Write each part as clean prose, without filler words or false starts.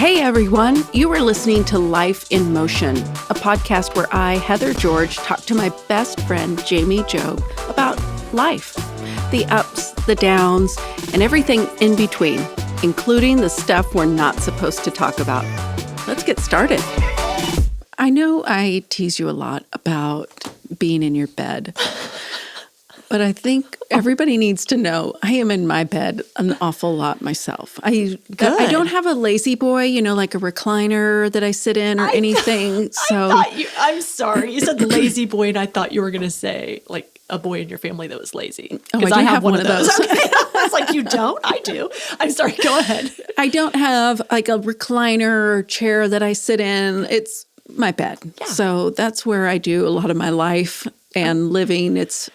Hey everyone, you are listening to Life in Motion, a podcast where I, Heather George, talk to my best friend, Jamie Jobe, about life, the ups, the downs, and everything in between, including the stuff we're not supposed to talk about. Let's get started. I know I tease you a lot about being in your bed, but I think everybody needs to know I am in my bed an awful lot myself. I don't have a lazy boy, like a recliner that I sit in or anything. I'm sorry. You said lazy boy, and I thought you were going to say like a boy in your family that was lazy. Oh, I have one of those. Okay. I was like, you don't? I do. I'm sorry. Go ahead. I don't have like a recliner or chair that I sit in. It's my bed. Yeah. So that's where I do a lot of my life and living. It's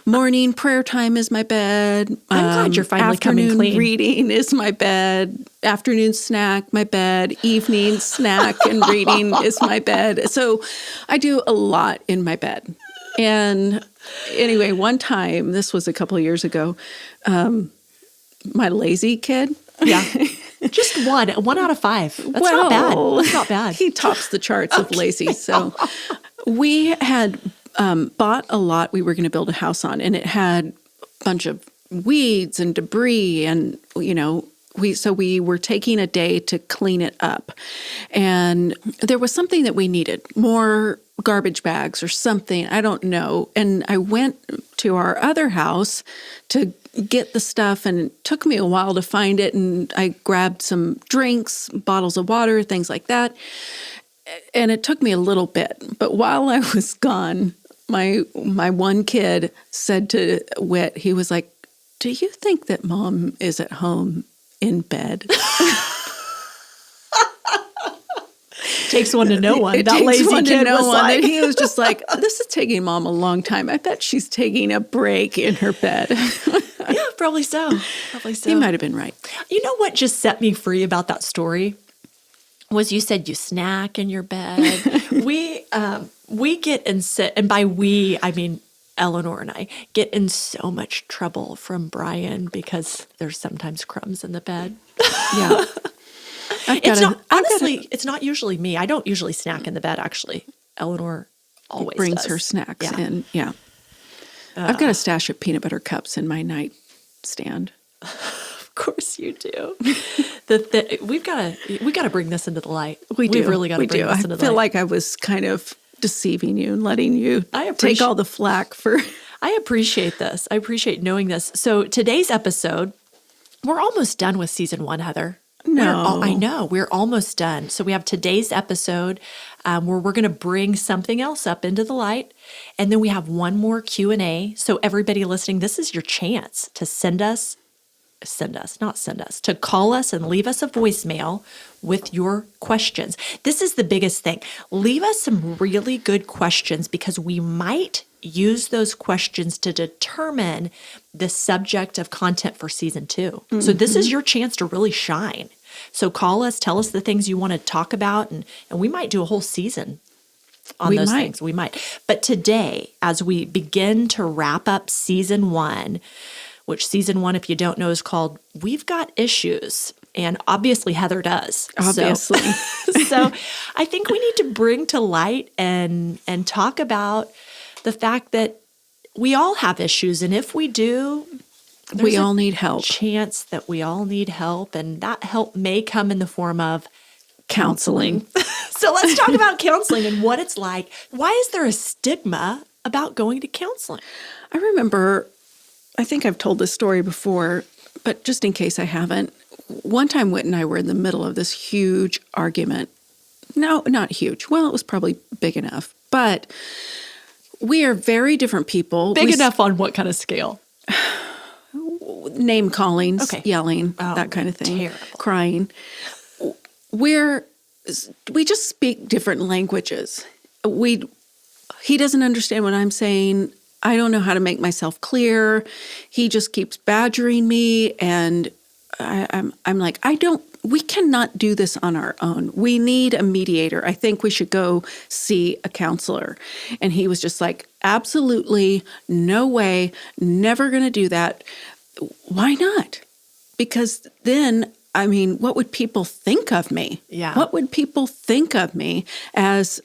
morning prayer time is my bed. I'm glad you're finally coming clean. Afternoon reading is my bed. Afternoon snack, my bed. Evening snack and reading is my bed. So I do a lot in my bed. And anyway, one time, this was a couple of years ago, my lazy kid. Yeah. Just one out of 5. That's not bad. That's not bad. He tops the charts of lazy. So we had bought a lot we were going to build a house on, and it had a bunch of weeds and debris, and we were taking a day to clean it up, and there was something that we needed, more garbage bags or something, I don't know. And I went to our other house to get the stuff, and it took me a while to find it, and I grabbed some drinks, bottles of water, things like that. And it took me a little bit, but while I was gone, my one kid said to Whit, he was like, "Do you think that Mom is at home in bed?" Takes one to know one. It that takes lazy one kid to know was one. like, And he was just like, "This is taking Mom a long time. I bet she's taking a break in her bed." Yeah, probably so. Probably so. He might have been right. You know what just set me free about that story? Was you said you snack in your bed. We get in and by we, I mean Eleanor and I, get in so much trouble from Brian because there's sometimes crumbs in the bed. Yeah. It's not usually me. I don't usually snack in the bed, actually. Eleanor always brings does. her snacks in. Yeah. I've got a stash of peanut butter cups in my nightstand. Of course you do. We gotta bring this into the light. We've really got to bring this into the light. I feel like I was kind of deceiving you and letting you take all the flack for. I appreciate this. I appreciate knowing this. So today's episode, we're almost done with season 1, Heather. No, I know we're almost done. So we have today's episode where we're going to bring something else up into the light, and then we have one more Q&A. So everybody listening, this is your chance to to call us and leave us a voicemail with your questions. This is the biggest thing. Leave us some really good questions because we might use those questions to determine the subject of content for season 2. Mm-hmm. So this is your chance to really shine. So call us, tell us the things you want to talk about, and we might do a whole season on those things. We might. But today, as we begin to wrap up season 1, which season 1, if you don't know, is called We've Got Issues. And obviously Heather does. Obviously. So I think we need to bring to light and talk about the fact that we all have issues. And if we do, we all need help. Chance that we all need help. And that help may come in the form of counseling. So let's talk about counseling and what it's like. Why is there a stigma about going to counseling? I remember, I think I've told this story before, but just in case I haven't, one time Whit and I were in the middle of this huge argument. No, not huge. Well, it was probably big enough, but we are very different people. Big enough on what kind of scale? Name calling, yelling, that kind of thing, terrible. Crying. We just speak different languages. He doesn't understand what I'm saying. I don't know how to make myself clear. He just keeps badgering me, and I'm like, we cannot do this on our own. We need a mediator. I think we should go see a counselor. And he was just like, absolutely, no way, never going to do that. Why not? Because then I mean, what would people think of me? Yeah. What would people think of me as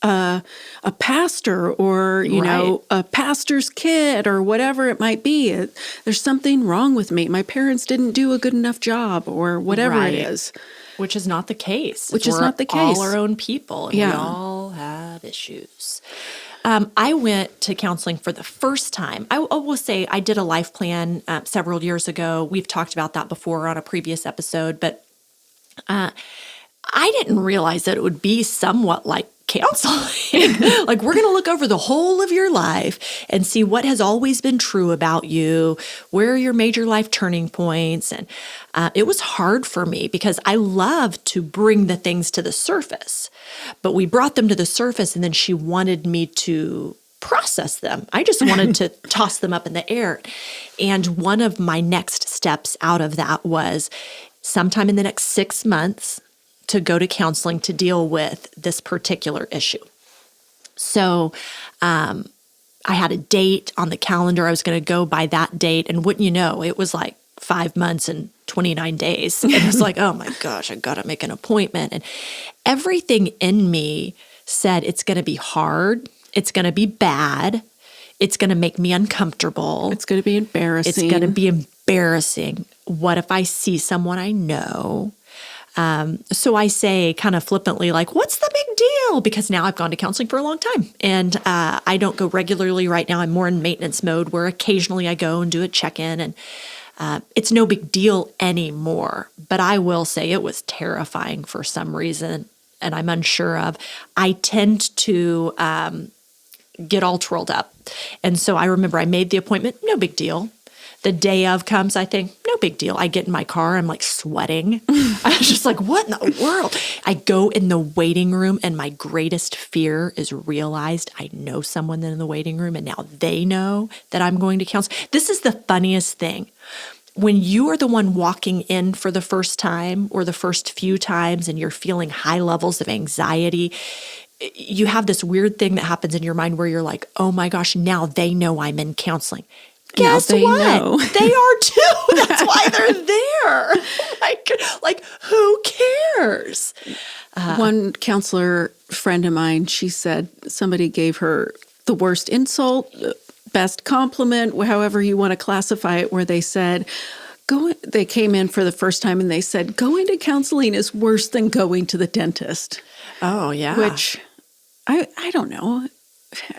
a pastor or, you know, a pastor's kid or whatever it might be? There's something wrong with me. My parents didn't do a good enough job or whatever it is. Which is not the case. Which is not the case. All our own people, and we all have issues. I went to counseling for the first time. I will say I did a life plan several years ago. We've talked about that before on a previous episode, but I didn't realize that it would be somewhat like counseling. Like, we're going to look over the whole of your life and see what has always been true about you, where are your major life turning points. And it was hard for me because I love to bring the things to the surface, but we brought them to the surface and then she wanted me to process them. I just wanted to toss them up in the air. And one of my next steps out of that was sometime in the next 6 months to go to counseling to deal with this particular issue. So I had a date on the calendar. I was going to go by that date. And wouldn't you know, it was like 5 months and 29 days. And it was like, oh my gosh, I got to make an appointment. And everything in me said it's going to be hard. It's going to be bad. It's going to make me uncomfortable. It's going to be embarrassing. It's going to be embarrassing. What if I see someone I know? So I say kind of flippantly, like, what's the big deal? Because now I've gone to counseling for a long time and I don't go regularly right now. I'm more in maintenance mode where occasionally I go and do a check-in and it's no big deal anymore. But I will say it was terrifying for some reason and I'm unsure of. I tend to get all twirled up. And so I remember I made the appointment, no big deal. The day of comes, I think, no big deal. I get in my car, I'm like sweating. I was just like, what in the world? I go in the waiting room and my greatest fear is realized I know someone in the waiting room and now they know that I'm going to counsel. This is the funniest thing. When you are the one walking in for the first time or the first few times and you're feeling high levels of anxiety, you have this weird thing that happens in your mind where you're like, oh my gosh, now they know I'm in counseling. Guess what? Know. They are too. That's why they're there. Like who cares? One counselor friend of mine, she said somebody gave her the worst insult, best compliment, however you want to classify it, where they said, they came in for the first time and they said, going to counseling is worse than going to the dentist. Oh, yeah. Which I don't know.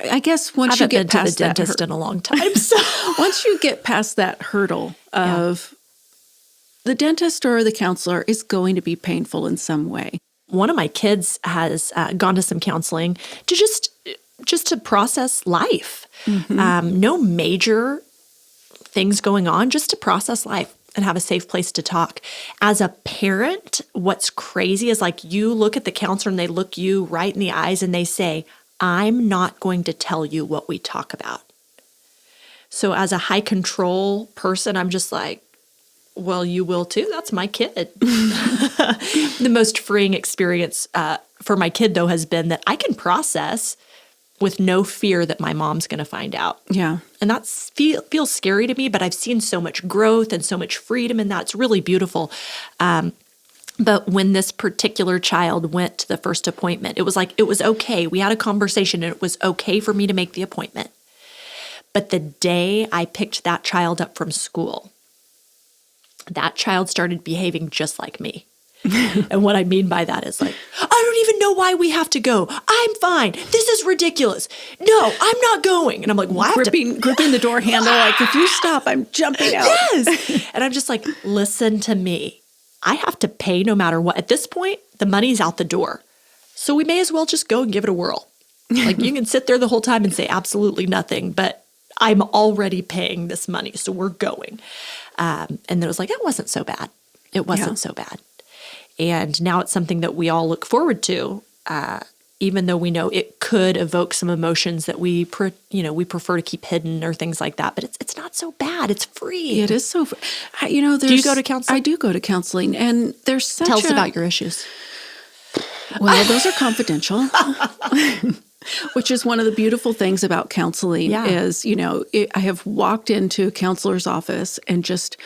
I guess once you get past the dentist in a long time. So once you get past that hurdle of the dentist or the counselor is going to be painful in some way. One of my kids has gone to some counseling to just to process life. Mm-hmm. No major things going on, just to process life and have a safe place to talk. As a parent, what's crazy is like you look at the counselor and they look you right in the eyes and they say, I'm not going to tell you what we talk about. So as a high control person, I'm just like, well, you will too. That's my kid. The most freeing experience for my kid, though, has been that I can process with no fear that my mom's going to find out. Yeah. And that feels scary to me, but I've seen so much growth and so much freedom, and that's really beautiful. But when this particular child went to the first appointment, it was like, it was okay. We had a conversation and it was okay for me to make the appointment. But the day I picked that child up from school, that child started behaving just like me. And what I mean by that is like, I don't even know why we have to go. I'm fine. This is ridiculous. No, I'm not going. And I'm like, well, gripping the door handle. Like, if you stop, I'm jumping out. Yes. And I'm just like, listen to me. I have to pay no matter what. At this point, the money's out the door. So we may as well just go and give it a whirl. Like you can sit there the whole time and say absolutely nothing, but I'm already paying this money, so we're going. And then it was like, it wasn't so bad. It wasn't so bad. And now it's something that we all look forward to, even though we know it could evoke some emotions that we prefer to keep hidden or things like that. But it's not so bad. It's free. It is so. Do you go to counseling? I do go to counseling, and there's such. Tell us about your issues. Well, those are confidential. Which is one of the beautiful things about counseling is, I have walked into a counselor's office and just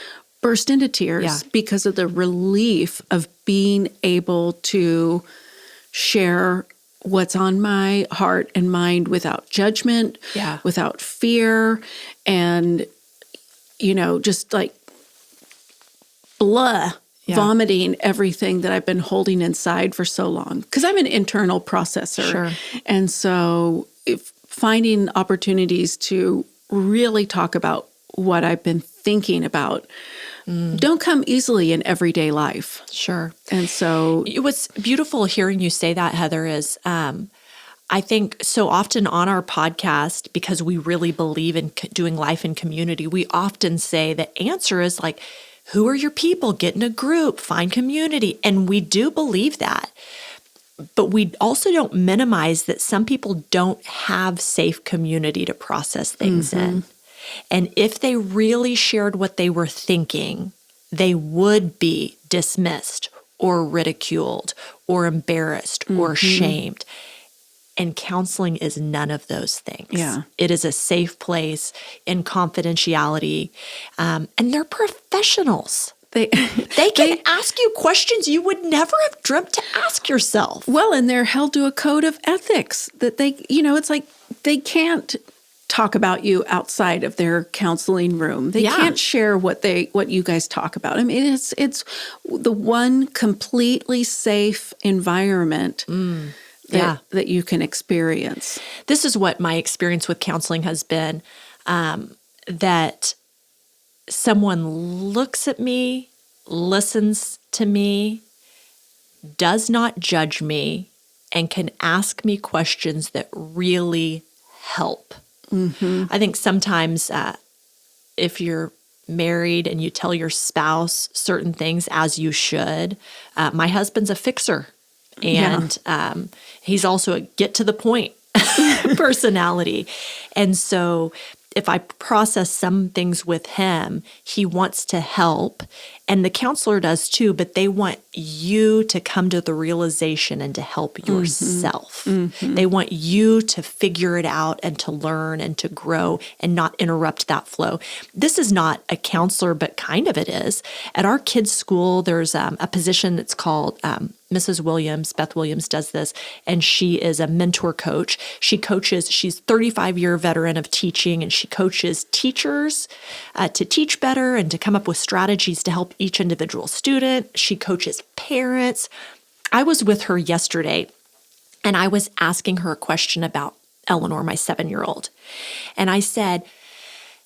burst into tears Yeah. because of the relief of being able to share what's on my heart and mind without judgment, Yeah. without fear, and, just like vomiting everything that I've been holding inside for so long. Because I'm an internal processor. Sure. And so finding opportunities to really talk about what I've been thinking about don't come easily in everyday life. Sure. And so What's beautiful hearing you say that, Heather, is I think so often on our podcast, because we really believe in doing life in community, we often say the answer is like, who are your people? Get in a group, find community. And we do believe that. But we also don't minimize that some people don't have safe community to process things in. And if they really shared what they were thinking, they would be dismissed or ridiculed or embarrassed or shamed. And counseling is none of those things. Yeah. It is a safe place in confidentiality. And they're professionals. They can ask you questions you would never have dreamt to ask yourself. Well, and they're held to a code of ethics that it's like they can't talk about you outside of their counseling room. They can't share what you guys talk about. I mean, it's the one completely safe environment that you can experience. This is what my experience with counseling has been, that someone looks at me, listens to me, does not judge me, and can ask me questions that really help. I think sometimes if you're married and you tell your spouse certain things, as you should, my husband's a fixer, and he's also a get to the point personality. And so if I process some things with him, he wants to help, and the counselor does too, but they want you to come to the realization and to help yourself. They want you to figure it out and to learn and to grow and not interrupt that flow. This is not a counselor, but kind of it is. At our kids' school, there's a position that's called Mrs. Williams, Beth Williams does this, and she is a mentor coach. She's 35-year veteran of teaching, and she coaches teachers to teach better and to come up with strategies to help each individual student. She coaches parents. I was with her yesterday, and I was asking her a question about Eleanor, my 7-year-old. And I said,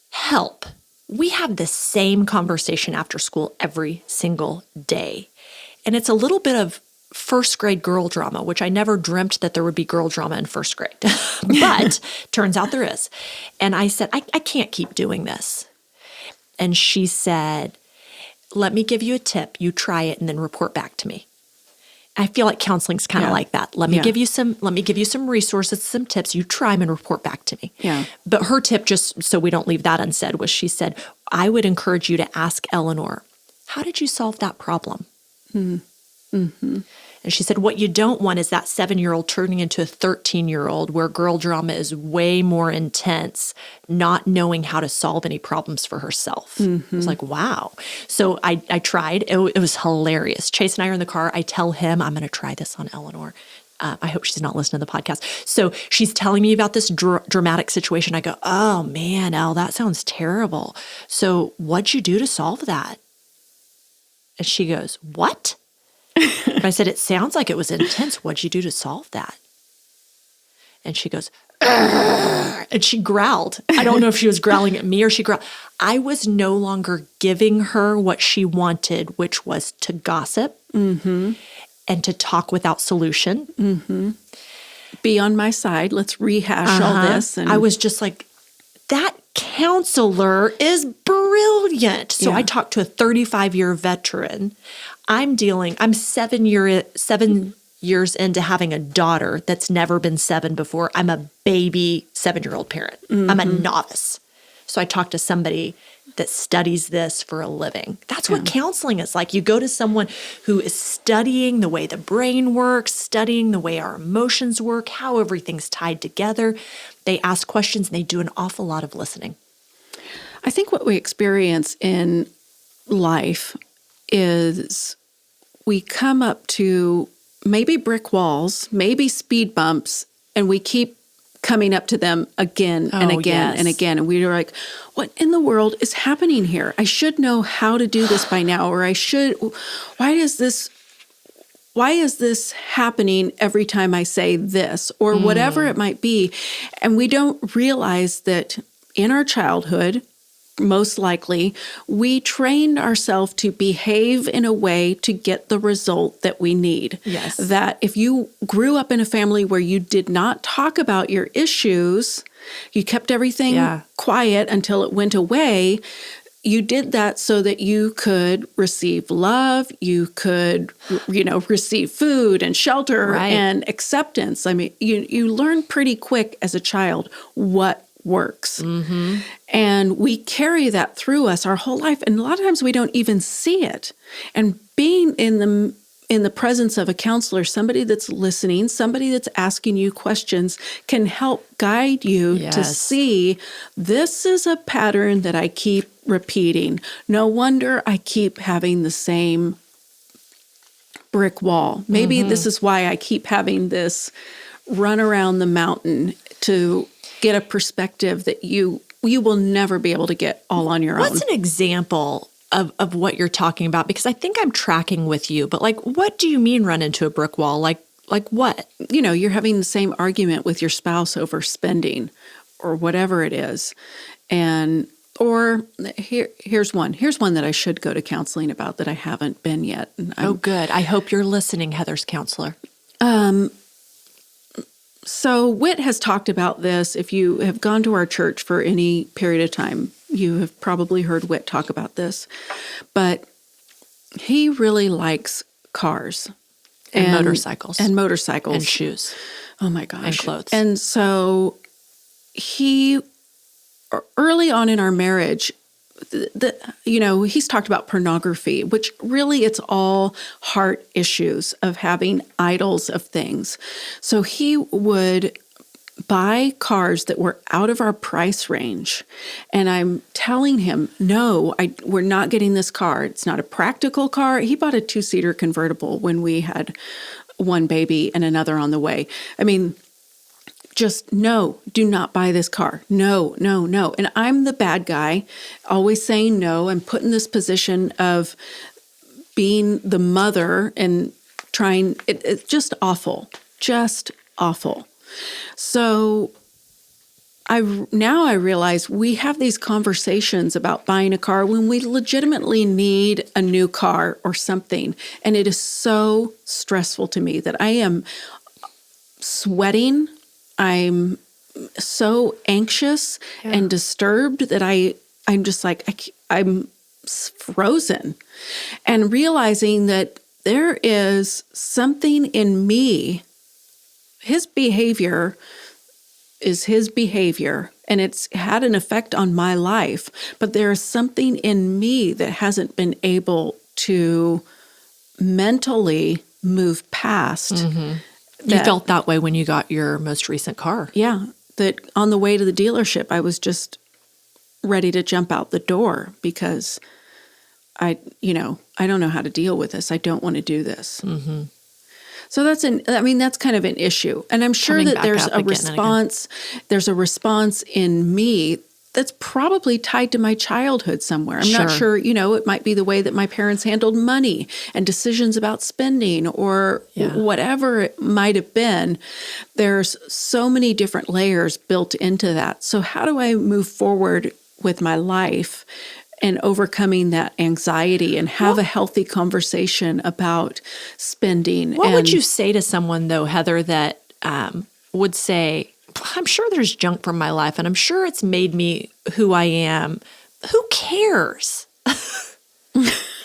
help. We have the same conversation after school every single day. And it's a little bit of first grade girl drama, which I never dreamt that there would be girl drama in first grade. But turns out there is. And I said, I can't keep doing this. And she said, let me give you a tip. You try it and then report back to me. I feel like counseling's kind of like that. Let me give you some resources, some tips. You try them and report back to me. Yeah. But her tip, just so we don't leave that unsaid, was she said, I would encourage you to ask Eleanor, how did you solve that problem? And she said, what you don't want is that 7-year-old turning into a 13-year-old where girl drama is way more intense, not knowing how to solve any problems for herself. I was like, wow. So I tried. It was hilarious. Chase and I are in the car. I tell him, I'm going to try this on Eleanor. I hope she's not listening to the podcast. So she's telling me about this dramatic situation. I go, oh man, Elle, that sounds terrible. So what'd you do to solve that? And she goes, what? And I said, it sounds like it was intense. What'd you do to solve that? And she goes, "Argh," and she growled. I don't know if she was growling at me or she growled. I was no longer giving her what she wanted, which was to gossip and to talk without solution. Be on my side. Let's rehash all this. And I was just like, that counselor is brilliant. So I talked to a 35-year veteran. I'm 7 years into having a daughter that's never been 7 before. I'm a baby 7-year-old parent. I'm a novice. So I talked to somebody that studies this for a living. That's what counseling is like. You go to someone who is studying the way the brain works, studying the way our emotions work, how everything's tied together. They ask questions and they do an awful lot of listening. I think what we experience in life is we come up to maybe brick walls, maybe speed bumps, and we keep coming up to them again and Oh, again yes. and again. And we are like, what in the world is happening here? I should know how to do this by now, or why is this happening every time I say this, or whatever it might be? And we don't realize that in our childhood, most likely, we trained ourselves to behave in a way to get the result that we need. Yes. That if you grew up in a family where you did not talk about your issues, you kept everything quiet until it went away, you did that so that you could receive love, you could, receive food and shelter and acceptance. I mean, you learn pretty quick as a child what works. Mm-hmm. And we carry that through us our whole life. And a lot of times we don't even see it. And being in the presence of a counselor, somebody that's listening, somebody that's asking you questions, can help guide you to see this is a pattern that I keep repeating. No wonder I keep having the same brick wall. Maybe this is why I keep having this run around the mountain to get a perspective that you will never be able to get all on your own. What's an example of what you're talking about? Because I think I'm tracking with you, but like, what do you mean run into a brick wall? Like what? You're having the same argument with your spouse over spending or whatever it is. Or here's one that I should go to counseling about that I haven't been yet. Oh, good. I hope you're listening, Heather's counselor. So Whit has talked about this. If you have gone to our church for any period of time, you have probably heard Whit talk about this. But he really likes cars. And motorcycles. And motorcycles. And shoes. Oh my gosh. And clothes. And so early on in our marriage, he's talked about pornography, which really it's all heart issues of having idols of things. So he would buy cars that were out of our price range. And I'm telling him, no, we're not getting this car. It's not a practical car. He bought a 2-seater convertible when we had one baby and another on the way. I mean, just no, do not buy this car. No, no, no. And I'm the bad guy, always saying no. I'm put in this position of being the mother and trying, it's just awful, just awful. So now I realize we have these conversations about buying a car when we legitimately need a new car or something. And it is so stressful to me that I am sweating. I'm so anxious and disturbed that I'm just like, I'm frozen. And realizing that there is something in me, his behavior is his behavior, and it's had an effect on my life, but there is something in me that hasn't been able to mentally move past. Mm-hmm. You felt that way when you got your most recent car. Yeah, that on the way to the dealership, I was just ready to jump out the door because I don't know how to deal with this. I don't want to do this. Mm-hmm. So that's kind of an issue. And I'm sure that there's a response. There's a response in me that's probably tied to my childhood somewhere. I'm not sure, it might be the way that my parents handled money and decisions about spending or whatever it might have been. There's so many different layers built into that. So how do I move forward with my life and overcoming that anxiety and have a healthy conversation about spending? What would you say to someone, though, Heather, that would say, I'm sure there's junk from my life, and I'm sure it's made me who I am. Who cares?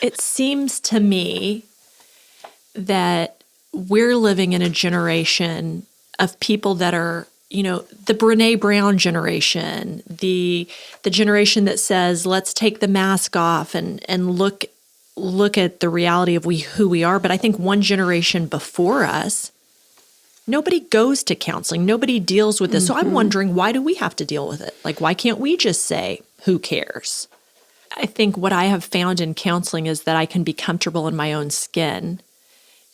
It seems to me that we're living in a generation of people that are, the Brene Brown generation, the generation that says, let's take the mask off and look at the reality of who we are. But I think one generation before us, nobody goes to counseling. Nobody deals with this. Mm-hmm. So I'm wondering, why do we have to deal with it? Like, why can't we just say, who cares? I think what I have found in counseling is that I can be comfortable in my own skin.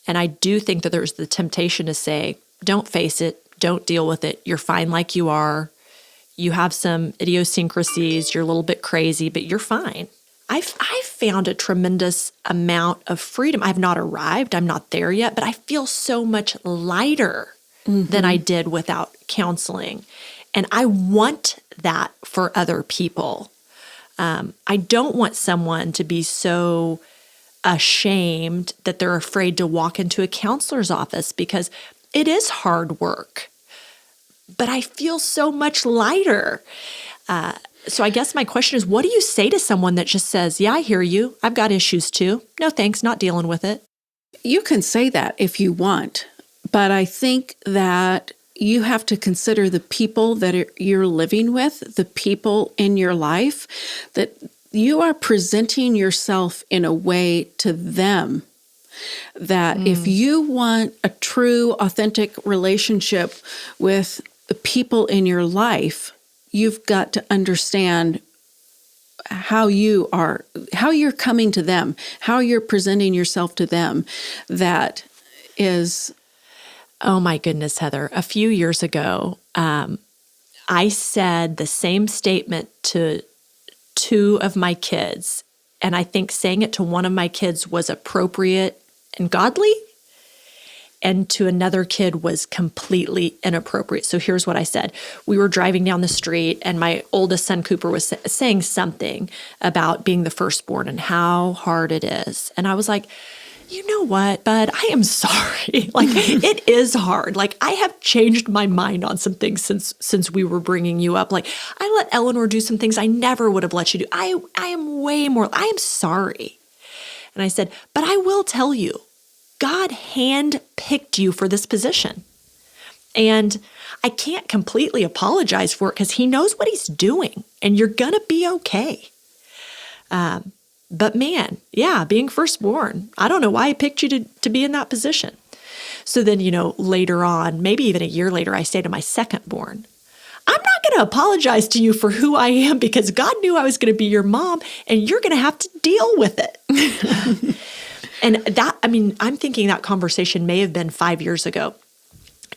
And I do think that there's the temptation to say, don't face it, don't deal with it. You're fine like you are. You have some idiosyncrasies. You're a little bit crazy, but you're fine. I've found a tremendous amount of freedom. I've not arrived. I'm not there yet, but I feel so much lighter than I did without counseling. And I want that for other people. I don't want someone to be so ashamed that they're afraid to walk into a counselor's office because it is hard work. But I feel so much lighter. So I guess my question is, what do you say to someone that just says, yeah, I hear you. I've got issues too. No, thanks, not dealing with it. You can say that if you want, but I think that you have to consider the people that you're living with, the people in your life, that you are presenting yourself in a way to them that if you want a true, authentic relationship with the people in your life, you've got to understand how you're coming to them, how you're presenting yourself to them. That is... Oh my goodness, Heather. A few years ago, I said the same statement to two of my kids. And I think saying it to one of my kids was appropriate and godly, and to another kid was completely inappropriate. So here's what I said. We were driving down the street, and my oldest son, Cooper, was saying something about being the firstborn and how hard it is. And I was like, you know what, bud, I am sorry. Like, it is hard. Like, I have changed my mind on some things since we were bringing you up. Like, I let Eleanor do some things I never would have let you do. I am sorry. And I said, but I will tell you, God handpicked you for this position. And I can't completely apologize for it because he knows what he's doing, and you're going to be okay. But man, yeah, being firstborn, I don't know why he picked you to be in that position. So then, later on, maybe even a year later, I say to my secondborn, I'm not going to apologize to you for who I am because God knew I was going to be your mom, and you're going to have to deal with it. And I'm thinking that conversation may have been 5 years ago.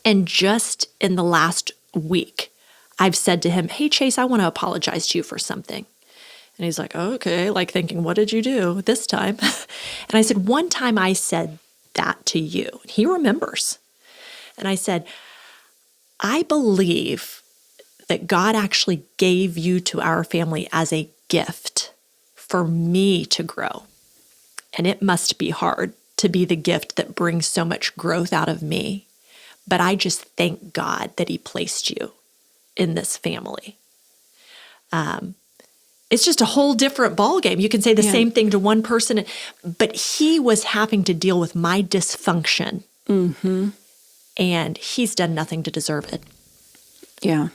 And just in the last week, I've said to him, hey, Chase, I want to apologize to you for something. And he's like, oh, okay, like thinking, what did you do this time? And I said, one time I said that to you. And he remembers. And I said, I believe that God actually gave you to our family as a gift for me to grow. And it must be hard to be the gift that brings so much growth out of me. But I just thank God that he placed you in this family. It's just a whole different ballgame. You can say the same thing to one person, but he was having to deal with my dysfunction. Mm-hmm. And he's done nothing to deserve it. Yeah.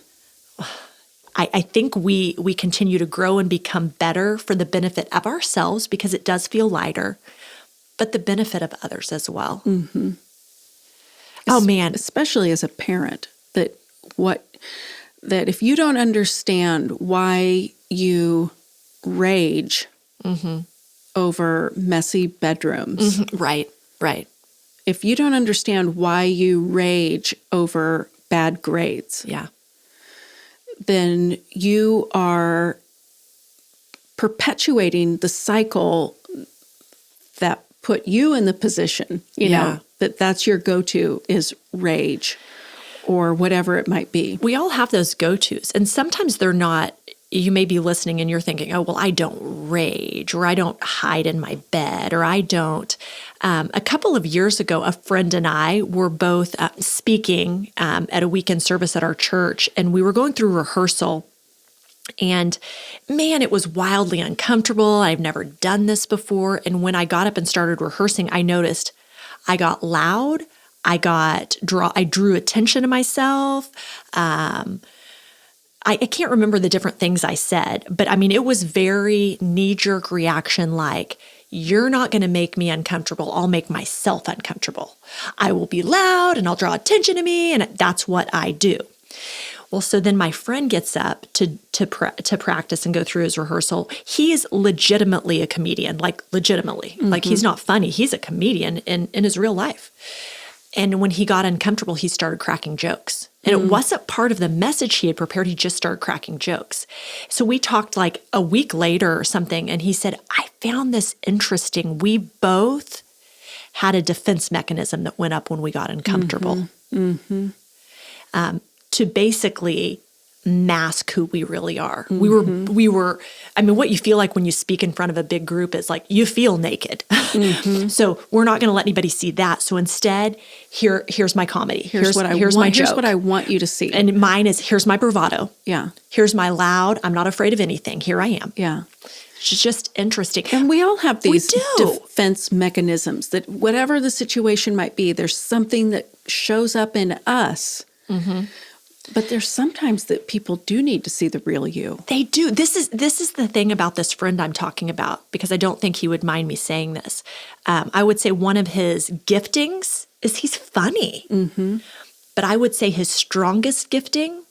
I think we continue to grow and become better for the benefit of ourselves because it does feel lighter, but the benefit of others as well. Mm-hmm. Oh, man. Especially as a parent, that if you don't understand why you rage over messy bedrooms. Mm-hmm. Right. If you don't understand why you rage over bad grades. Yeah. Then you are perpetuating the cycle that put you in the position, you know, that's your go-to is rage or whatever it might be. We all have those go-tos, and sometimes they're not. You may be listening and you're thinking, oh, well, I don't rage, or I don't hide in my bed, or I don't. A couple of years ago, a friend and I were both speaking at a weekend service at our church, and we were going through rehearsal. And man, it was wildly uncomfortable. I've never done this before. And when I got up and started rehearsing, I noticed I got loud. I drew attention to myself. I can't remember the different things I said, but I mean, it was very knee-jerk reaction like, you're not going to make me uncomfortable. I'll make myself uncomfortable. I will be loud and I'll draw attention to me, and that's what I do. Well, so then my friend gets up to practice and go through his rehearsal. He's legitimately a comedian, like legitimately. Like he's not funny. He's a comedian in his real life. And when he got uncomfortable, he started cracking jokes. And it wasn't part of the message he had prepared. He just started cracking jokes. So we talked like a week later or something, and he said, I found this interesting. We both had a defense mechanism that went up when we got uncomfortable. To basically mask who we really are. We were, I mean, what you feel like when you speak in front of a big group is like, you feel naked. So we're not going to let anybody see that. So instead, here's my comedy. Here's my joke. Here's what I want you to see. And mine is, here's my bravado. Yeah. Here's my loud, I'm not afraid of anything. Here I am. Yeah. It's just interesting. And we all have these do. defense mechanisms that whatever the situation might be, there's something that shows up in us. But there's sometimes that people do need to see the real you. They do. This is the thing about this friend I'm talking about, because I don't think he would mind me saying this. I would say one of his giftings is he's funny. But I would say his strongest gifting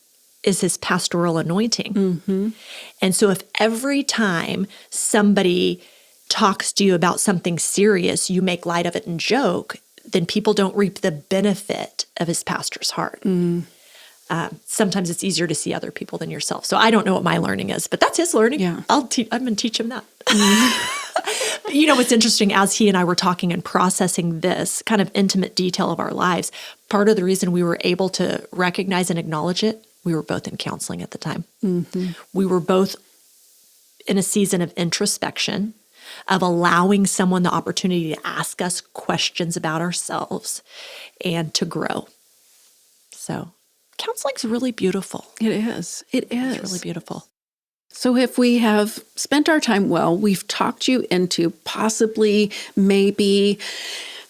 is his pastoral anointing. And so if every time somebody talks to you about something serious, you make light of it and joke, then people don't reap the benefit of his pastor's heart. Sometimes it's easier to see other people than yourself. So I don't know what my learning is, but that's his learning. Yeah. I'm going to teach him that. You know, what's interesting, as he and I were talking and processing this kind of intimate detail of our lives, part of the reason we were able to recognize and acknowledge it, we were both in counseling at the time. We were both in a season of introspection, of allowing someone the opportunity to ask us questions about ourselves and to grow. So counseling's really beautiful. It is. It is. It's really beautiful. So if we have spent our time well, we've talked you into possibly, maybe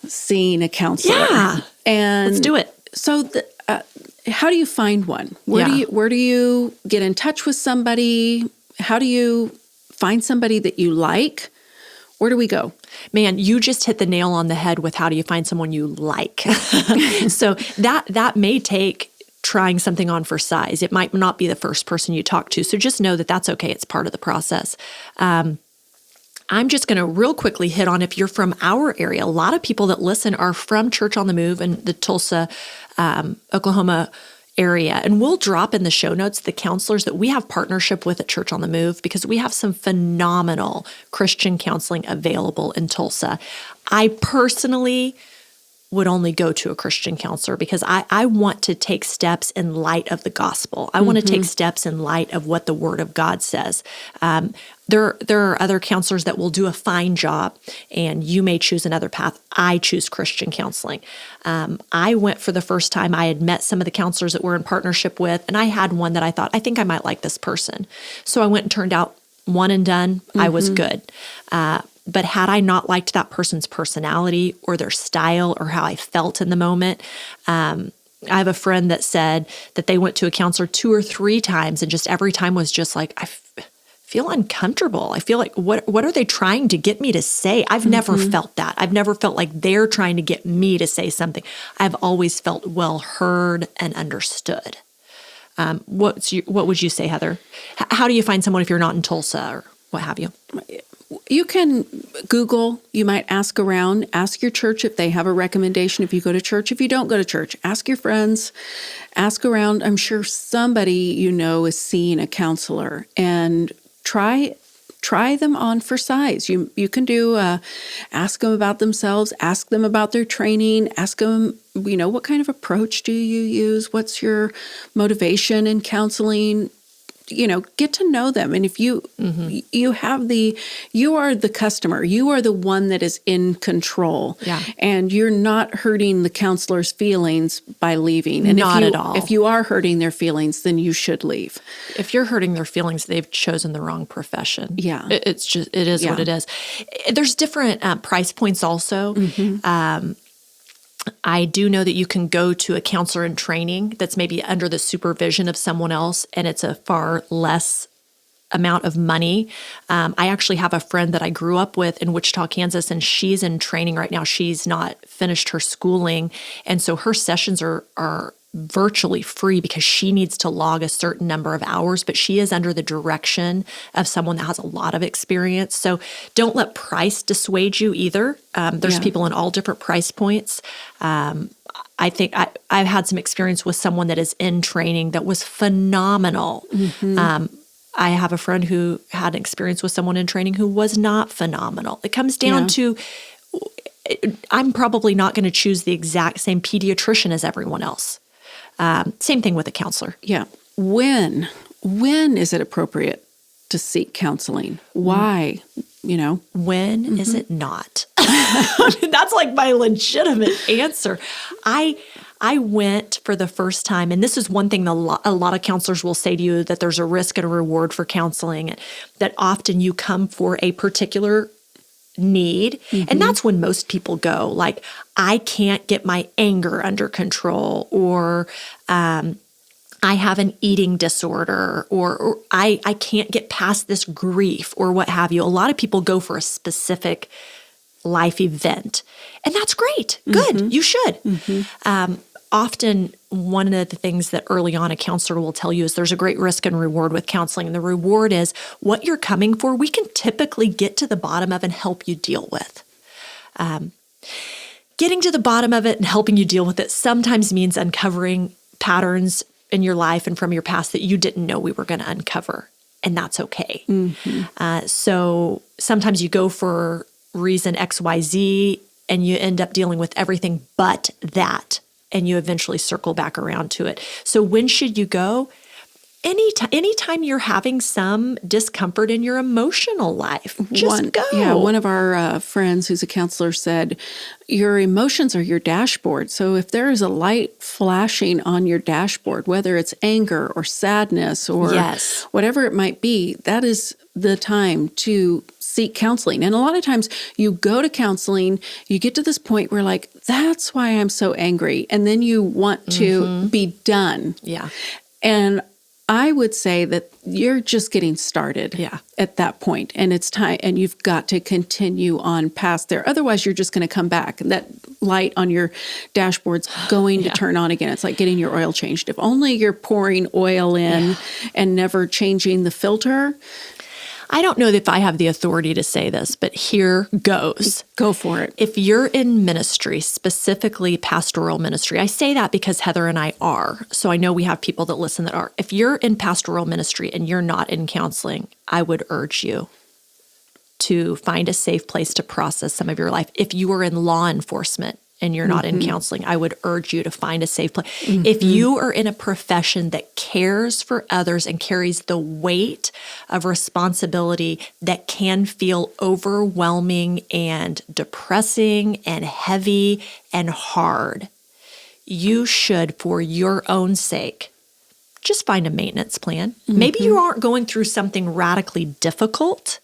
seeing a counselor. Yeah. And let's do it. So how do you find one? Where do you get in touch with somebody? How do you find somebody that you like? Where do we go? Man, you just hit the nail on the head with how do you find someone you like. So that may take trying something on for size. It might not be the first person you talk to. So just know that that's okay. It's part of the process. I'm just going to real quickly hit on, if you're from our area, a lot of people that listen are from Church on the Move in the Tulsa, Oklahoma area. And we'll drop in the show notes the counselors that we have partnership with at Church on the Move, because we have some phenomenal Christian counseling available in Tulsa. I personally would only go to a Christian counselor because I want to take steps in light of the gospel. I want to take steps in light of what the Word of God says. There are other counselors that will do a fine job, and you may choose another path. I choose Christian counseling. I went for the first time. I had met some of the counselors that we're in partnership with, and I had one that I thought, I think I might like this person. So I went and turned out one and done. I was good. But had I not liked that person's personality or their style or how I felt in the moment, I have a friend that said that they went to a counselor 2 or 3 times, and just every time was just like, I feel uncomfortable. I feel like, what are they trying to get me to say? I've never felt that. I've never felt like they're trying to get me to say something. I've always felt well heard and understood. What would you say, Heather? How do you find someone if you're not in Tulsa or what have you? You can Google, you might ask around, ask your church if they have a recommendation if you go to church. If you don't go to church, ask your friends, ask around. I'm sure somebody you know is seeing a counselor, and try them on for size. You can do, ask them about themselves, ask them about their training, ask them, what kind of approach do you use? What's your motivation in counseling? Get to know them. And if you you are the customer, you are the one that is in control. Yeah. And you're not hurting the counselor's feelings by leaving. And not at all. If you are hurting their feelings, then you should leave. If you're hurting their feelings, they've chosen the wrong profession. Yeah. It is what it is. There's different price points also. I do know that you can go to a counselor in training that's maybe under the supervision of someone else, and it's a far less amount of money. I actually have a friend that I grew up with in Wichita, Kansas, and she's in training right now. She's not finished her schooling, and so her sessions are virtually free because she needs to log a certain number of hours, but she is under the direction of someone that has a lot of experience. So don't let price dissuade you either. There's people in all different price points. I think I've had some experience with someone that is in training that was phenomenal. I have a friend who had an experience with someone in training who was not phenomenal. It comes down to, I'm probably not going to choose the exact same pediatrician as everyone else. Same thing with a counselor. Yeah. When is it appropriate to seek counseling? Why? When is it not? That's like my legitimate answer. I went for the first time, and this is one thing a lot of counselors will say to you, that there's a risk and a reward for counseling, that often you come for a particular need. And that's when most people go, like, I can't get my anger under control, or I have an eating disorder, or I can't get past this grief, or what have you. A lot of people go for a specific life event, and that's great. Good. You should. Often, one of the things that early on a counselor will tell you is there's a great risk and reward with counseling. And the reward is what you're coming for, we can typically get to the bottom of and help you deal with. Getting to the bottom of it and helping you deal with it sometimes means uncovering patterns in your life and from your past that you didn't know we were going to uncover. And that's okay. So sometimes you go for reason XYZ and you end up dealing with everything but that. And you eventually circle back around to it. So when should you go? Anytime you're having some discomfort in your emotional life, just go. Yeah, one of our friends who's a counselor said, your emotions are your dashboard. So if there is a light flashing on your dashboard, whether it's anger or sadness or whatever it might be, that is the time to seek counseling. And a lot of times you go to counseling, you get to this point where like, that's why I'm so angry. And then you want to be done. Yeah. And I would say that you're just getting started at that point, and it's time, and you've got to continue on past there. Otherwise, you're just going to come back, and that light on your dashboard's going to turn on again. It's like getting your oil changed. If only you're pouring oil in and never changing the filter. I don't know if I have the authority to say this, but here goes. Go for it. If you're in ministry, specifically pastoral ministry, I say that because Heather and I are. So I know we have people that listen that are. If you're in pastoral ministry and you're not in counseling, I would urge you to find a safe place to process some of your life. If you are in law enforcement and you're not in counseling, I would urge you to find a safe place. If you are in a profession that cares for others and carries the weight of responsibility that can feel overwhelming and depressing and heavy and hard, you should, for your own sake, just find a maintenance plan. Maybe you aren't going through something radically difficult.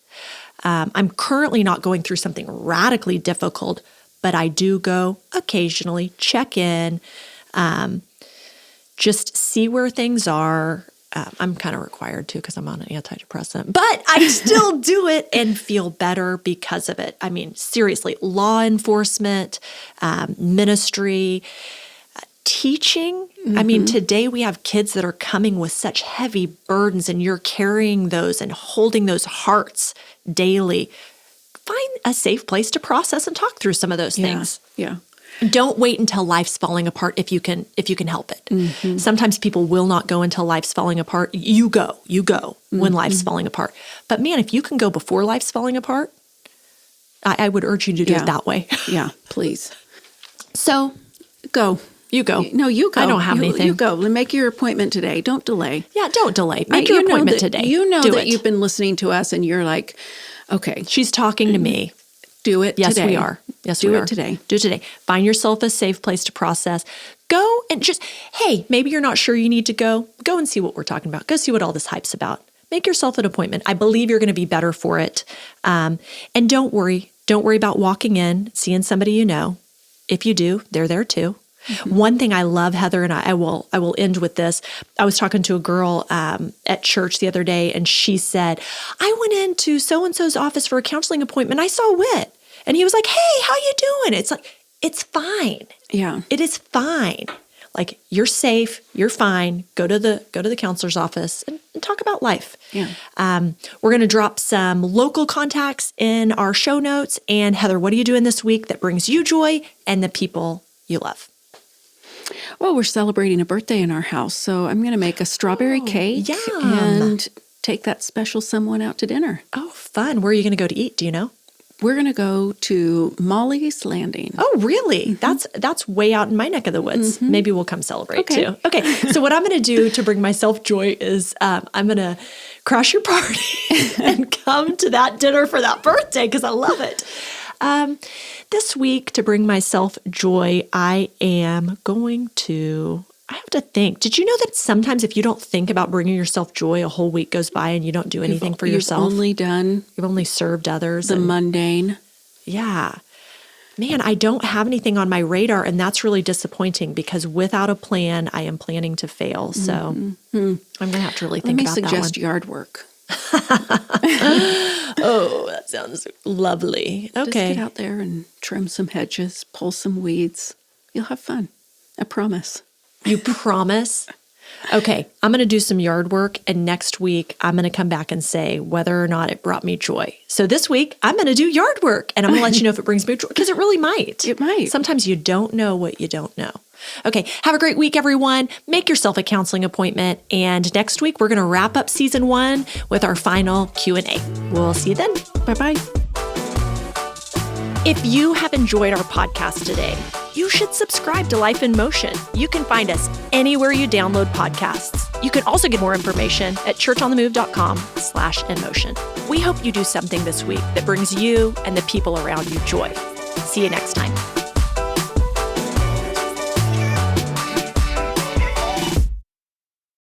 I'm currently not going through something radically difficult, but I do go occasionally, check in, just see where things are. I'm kind of required to because I'm on an antidepressant, but I still do it and feel better because of it. I mean, seriously, law enforcement, ministry, teaching. I mean, today we have kids that are coming with such heavy burdens, and you're carrying those and holding those hearts daily. Find a safe place to process and talk through some of those things. Yeah. Don't wait until life's falling apart if you can help it. Sometimes people will not go until life's falling apart. You go when life's falling apart. But man, if you can go before life's falling apart, I would urge you to do it that way. Yeah, please. So go. You go. No, you go. I don't have anything. You go. Make your appointment today. Don't delay. Yeah, don't delay. Make your appointment today. You know do that it. You've been listening to us and you're like, okay. She's talking to me. Do it yes, today. We are. Yes, do we it are. today. Do it today. Find yourself a safe place to process. Go and just, hey, maybe you're not sure you need to go. Go and see what we're talking about. Go see what all this hype's about. Make yourself an appointment. I believe you're going to be better for it. And don't worry. Don't worry about walking in, seeing somebody you know. If you do, they're there too. One thing I love, Heather, and I will end with this. I was talking to a girl at church the other day, and she said, I went into so-and-so's office for a counseling appointment. I saw Whit. And he was like, hey, how you doing? It's like, it's fine. Yeah. It is fine. Like, you're safe, you're fine. Go to the counselor's office and talk about life. Yeah. We're going to drop some local contacts in our show notes. And Heather, what are you doing this week that brings you joy and the people you love? Well, we're celebrating a birthday in our house, so I'm going to make a strawberry cake yum. and take that special someone out to dinner. Oh, fun. Where are you going to go to eat? Do you know? We're going to go to Molly's Landing. Oh, really? That's way out in my neck of the woods. Maybe we'll come celebrate too. Okay. So what I'm going to do to bring myself joy is I'm going to crash your party and come to that dinner for that birthday because I love it. This week, to bring myself joy, I am going to, I have to think. Did you know that sometimes if you don't think about bringing yourself joy, a whole week goes by and you don't do anything for yourself? You've only served others. The mundane. Yeah. Man, I don't have anything on my radar, and that's really disappointing because without a plan, I am planning to fail. So I'm going to have to really think about that one. Let me suggest yard work. Oh, that sounds lovely. Okay. Just get out there and trim some hedges, pull some weeds. You'll have fun. I promise. You promise? Okay, I'm going to do some yard work, and next week I'm going to come back and say whether or not it brought me joy. So this week I'm going to do yard work, and I'm going to let you know if it brings me joy, because it really might. It might. Sometimes you don't know what you don't know. Okay, have a great week, everyone. Make yourself a counseling appointment, and next week we're going to wrap up season 1 with our final Q&A. We'll see you then. Bye-bye. If you have enjoyed our podcast today, you should subscribe to Life in Motion. You can find us anywhere you download podcasts. You can also get more information at churchonthemove.com/inmotion. We hope you do something this week that brings you and the people around you joy. See you next time.